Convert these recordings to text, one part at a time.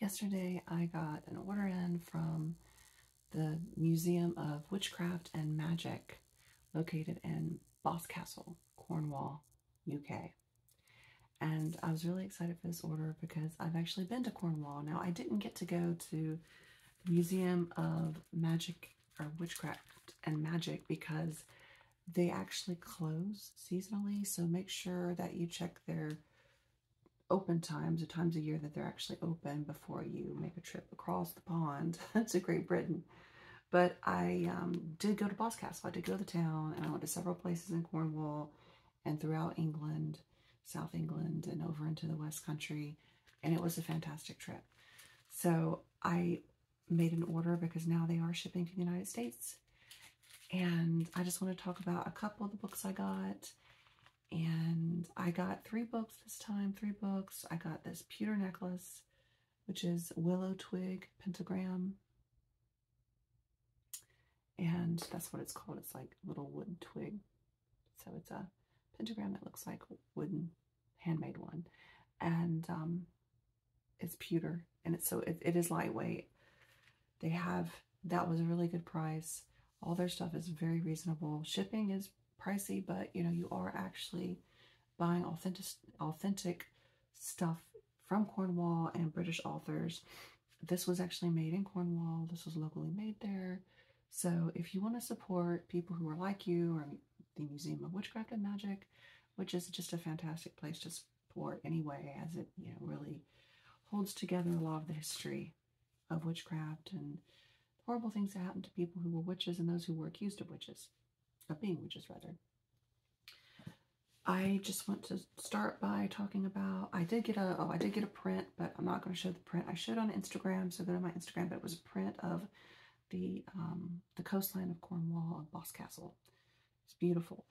Yesterday I got an order in from the Museum of Witchcraft and Magic located in Boscastle, Cornwall, UK. And I was really excited for this order because I've actually been to Cornwall. Now, I didn't get to go to the Museum of Magic or Witchcraft and Magic because they actually close seasonally. So make sure that you check their open times, the times of year that they're actually open before you make a trip across the pond to Great Britain. But I did go to Boscastle. I did go to the town, and I went to several places in Cornwall and throughout England, South England, and over into the West Country, and it was a fantastic trip. So I made an order because now they are shipping to the United States, and I just want to talk about a couple of the books I got. And I got 3 books this time, 3 books. I got this pewter necklace, which is willow twig pentagram. And that's what it's called. It's like a little wood twig. So it's a pentagram that looks like a wooden handmade one. And it's pewter. And it's it is lightweight. That was a really good price. All their stuff is very reasonable. Shipping is pricey, but you know, you are actually buying authentic stuff from Cornwall and British authors. This was actually made in Cornwall. This was locally made there. So if you want to support people who are like you, or the Museum of Witchcraft and Magic, which is just a fantastic place to support anyway, as it, you know, really holds together a lot of the history of witchcraft and horrible things that happened to people who were witches and those who were accused of being witches rather. I just want to start by talking about, I did get a print, but I'm not going to show the print. I showed on Instagram, so go to my Instagram, but it was a print of the coastline of Cornwall of Boscastle. It's beautiful.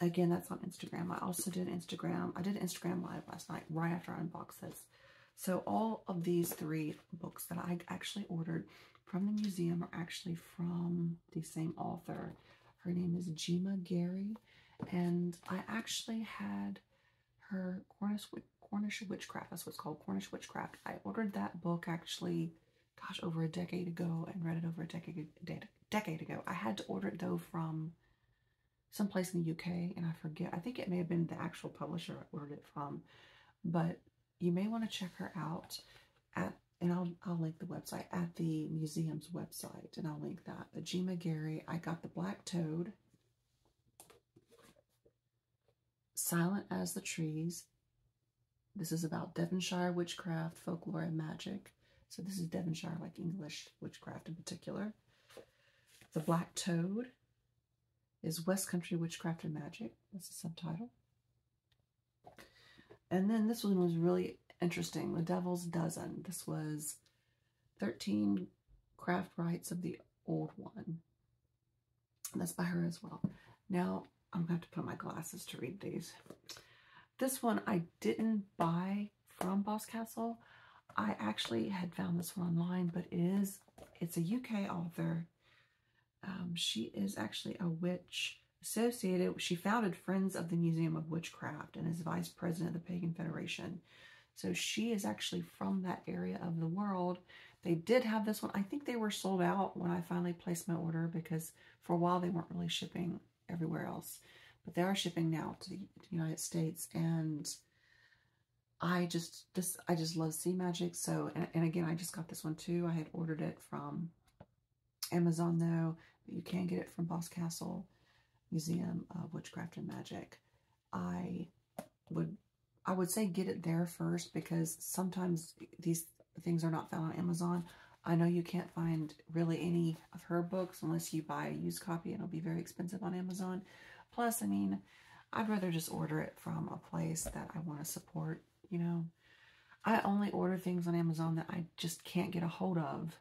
Again, that's on Instagram. I also did Instagram. I did Instagram Live last night, right after I unboxed this. So all of these 3 books that I actually ordered from the museum are actually from the same author. Her name is Gemma Gary, and I actually had her Cornish Witchcraft. That's what's called, Cornish Witchcraft. I ordered that book actually, gosh, over a decade ago, and read it over a decade ago. I had to order it though from someplace in the UK, and I forget. I think it may have been the actual publisher I ordered it from, but you may want to check her out and I'll link the website at the museum's website, and I'll link that. But Gemma Gary, I got the Black Toad, Silent as the Trees. This is about Devonshire witchcraft, folklore, and magic. So this is Devonshire, like English witchcraft in particular. The Black Toad is West Country Witchcraft and Magic. That's the subtitle. And then this one was really interesting. The Devil's Dozen. This was 13 craft rites of the old one. And that's by her as well. Now, I'm going to have to put on my glasses to read these. This one I didn't buy from Boscastle. I actually had found this one online, but it's a UK author. She is actually a witch associated. She founded Friends of the Museum of Witchcraft and is vice president of the Pagan Federation. So she is actually from that area of the world. They did have this one. I think they were sold out when I finally placed my order, because for a while they weren't really shipping everywhere else. But they are shipping now to the United States, and I just love sea magic. So, and again, I just got this one too. I had ordered it from Amazon though, but you can get it from Boscastle Museum of Witchcraft and Magic. I would say get it there first, because sometimes these things are not found on Amazon. I know you can't find really any of her books unless you buy a used copy, and it'll be very expensive on Amazon. Plus, I mean, I'd rather just order it from a place that I want to support, you know. I only order things on Amazon that I just can't get a hold of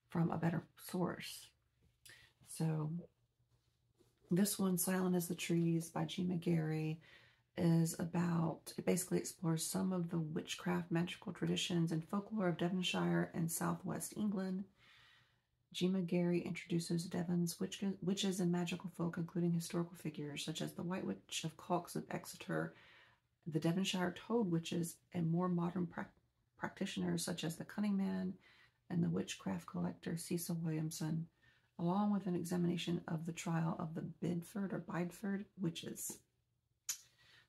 from a better source. So this one, Silent as the Trees by Gemma Gary, is about, it basically explores some of the witchcraft magical traditions and folklore of Devonshire and southwest England. Gemma Gary introduces Devon's witches and magical folk, including historical figures such as the White Witch of Caux of Exeter, the Devonshire Toad Witches, and more modern practitioners such as the Cunning Man and the witchcraft collector Cecil Williamson, along with an examination of the trial of the Bideford witches.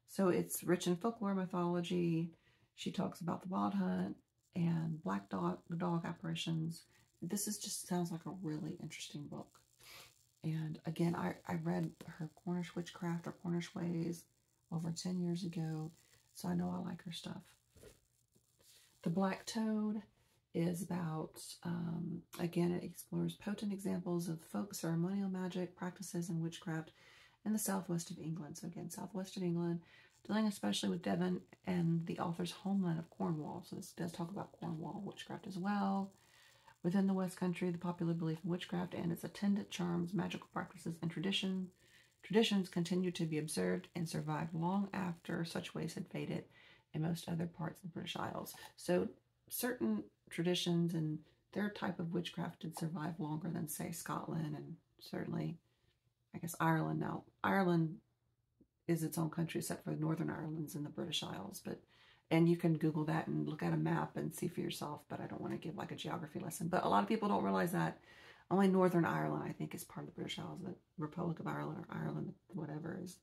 So it's rich in folklore mythology. She talks about the Wild Hunt and black dog apparitions. This just sounds like a really interesting book. And again, I read her Cornish Witchcraft or Cornish Ways over 10 years ago, so I know I like her stuff. The Black Toad is about, again, it explores potent examples of folk ceremonial magic practices and witchcraft in the southwest of England. So again, southwest of England, dealing especially with Devon and the author's homeland of Cornwall. So this does talk about Cornwall witchcraft as well. Within the West Country, the popular belief in witchcraft and its attendant charms, magical practices, and traditions continue to be observed and survived long after such ways had faded in most other parts of the British Isles. So certain traditions and their type of witchcraft did survive longer than, say, Scotland and certainly, I guess, Ireland. Now, Ireland is its own country except for Northern Ireland's in the British Isles, and you can Google that and look at a map and see for yourself, but I don't want to give like a geography lesson. But a lot of people don't realize that only Northern Ireland, I think, is part of the British Isles. The Republic of Ireland or Ireland, whatever, is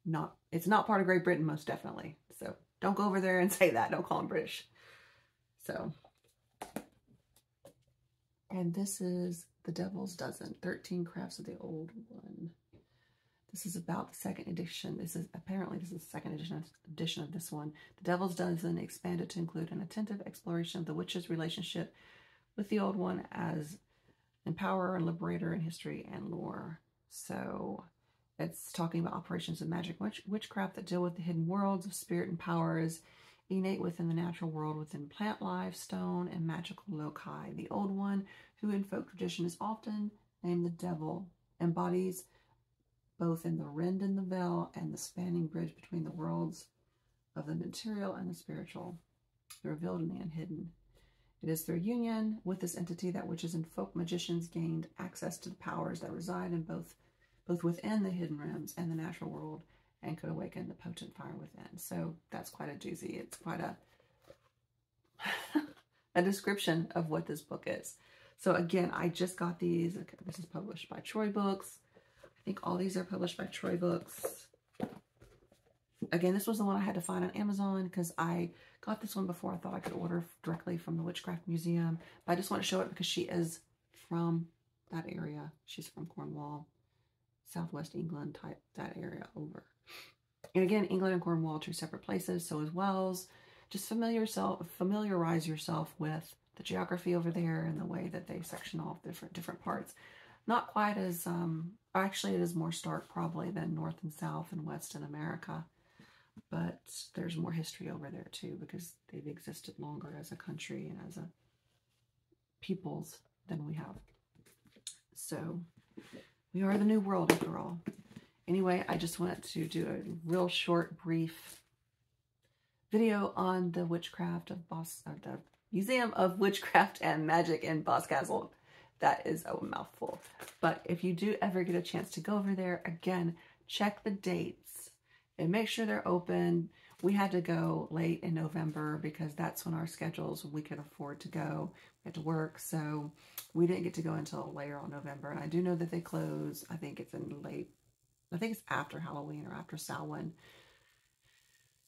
not, it's not part of Great Britain, most definitely. So don't go over there and say that. Don't call them British. So, and this is The Devil's Dozen, 13 Crafts of the Old One. This is about the second edition. This is the second edition of this one. The Devil's Dozen expanded to include an attentive exploration of the witch's relationship with the Old One as empowerer and liberator in history and lore. So it's talking about operations of magic witchcraft that deal with the hidden worlds of spirit and powers innate within the natural world, within plant life, stone, and magical loci. The Old One, who in folk tradition is often named the devil, embodies both in the rend in the veil and the spanning bridge between the worlds of the material and the spiritual, the revealed and the unhidden. It is through union with this entity that witches and folk magicians gained access to the powers that reside in both within the hidden realms and the natural world, and could awaken the potent fire within. So that's quite a doozy. It's quite a description of what this book is. So again, I just got these. This is published by Troy Books. I think all these are published by Troy Books. Again, this was the one I had to find on Amazon because I got this one before I thought I could order directly from the Witchcraft Museum. But I just want to show it because she is from that area. She's from Cornwall, southwest England type, that area over. And again, England and Cornwall, two separate places. So as Wells, just familiarize yourself with the geography over there and the way that they section off different parts. Not quite as, actually it is more stark probably than North and South and West in America. But there's more history over there too because they've existed longer as a country and as a peoples than we have. So we are the new world after all. Anyway, I just wanted to do a real short, brief video on the witchcraft of the Museum of Witchcraft and Magic in Boscastle. That is a mouthful. But if you do ever get a chance to go over there, again, check the dates and make sure they're open. We had to go late in November because that's when our schedules, we could afford to go. We had to work, so we didn't get to go until later on November. And I do know that they close, I think it's after Halloween or after Samhain.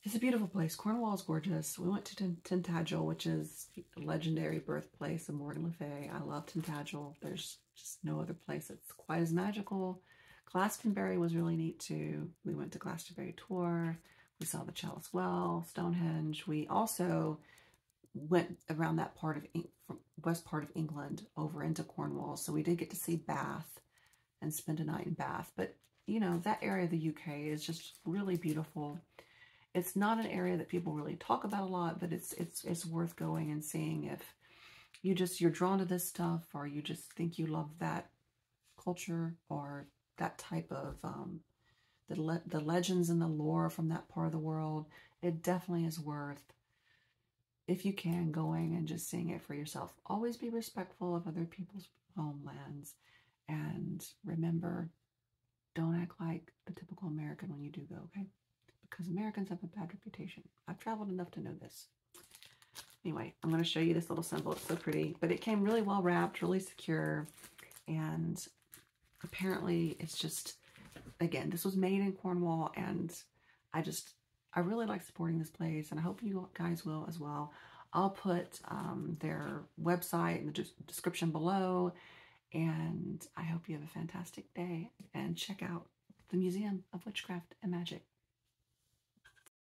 It's a beautiful place. Cornwall is gorgeous. We went to Tintagel, which is the legendary birthplace of Morgan Le Fay. I love Tintagel. There's just no other place that's quite as magical. Glastonbury was really neat too. We went to Glastonbury tour. We saw the Chalice Well, Stonehenge. We also went around that part of west part of England over into Cornwall. So we did get to see Bath and spend a night in Bath. But you know, that area of the UK is just really beautiful. It's not an area that people really talk about a lot, but it's worth going and seeing if you're drawn to this stuff, or you just think you love that culture or that type of the legends and the lore from that part of the world. It definitely is worth, if you can, going and just seeing it for yourself. Always be respectful of other people's homelands, and remember, don't act like the typical American when you do go, okay? Because Americans have a bad reputation. I've traveled enough to know this. Anyway, I'm going to show you this little symbol. It's so pretty, but it came really well wrapped, really secure, and apparently it's just, again, this was made in Cornwall, and I really like supporting this place, and I hope you guys will as well. I'll put their website in the description below, and I hope you have a fantastic day, and check out the Museum of Witchcraft and Magic.